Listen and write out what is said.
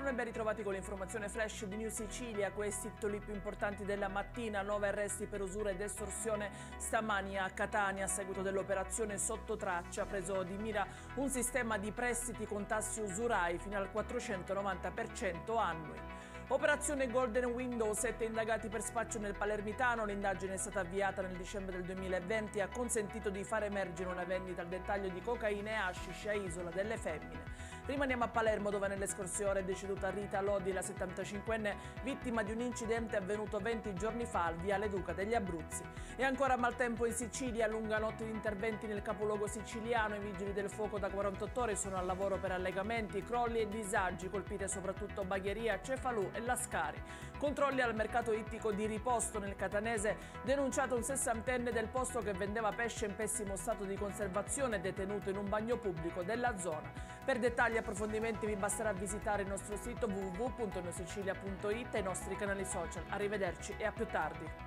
buongiorno e ben ritrovati con l'informazione flash di New Sicilia. Questi titoli più importanti della mattina: 9 arresti per usura ed estorsione stamani a Catania a seguito dell'operazione Sottotraccia. Preso di mira un sistema di prestiti con tassi usurai fino al 490% annui. Operazione Golden Window, 7 indagati per spaccio nel Palermitano. L'indagine è stata avviata nel dicembre del 2020 e ha consentito di far emergere una vendita al dettaglio di cocaina e hashish a Isola delle Femmine. Rimaniamo a Palermo, dove nelle scorse ore è deceduta Rita Lodi, la 75enne, vittima di un incidente avvenuto 20 giorni fa al Viale Duca degli Abruzzi. E ancora maltempo in Sicilia, lunga notte di interventi nel capoluogo siciliano. I vigili del fuoco da 48 ore sono al lavoro per allegamenti, crolli e disagi, colpite soprattutto Bagheria, Cefalù e Lascari. Controlli al mercato ittico di Riposto nel Catanese, denunciato un sessantenne del posto che vendeva pesce in pessimo stato di conservazione detenuto in un bagno pubblico della zona. Per dettagli e approfondimenti vi basterà visitare il nostro sito www.neusicilia.it e i nostri canali social. Arrivederci e a più tardi.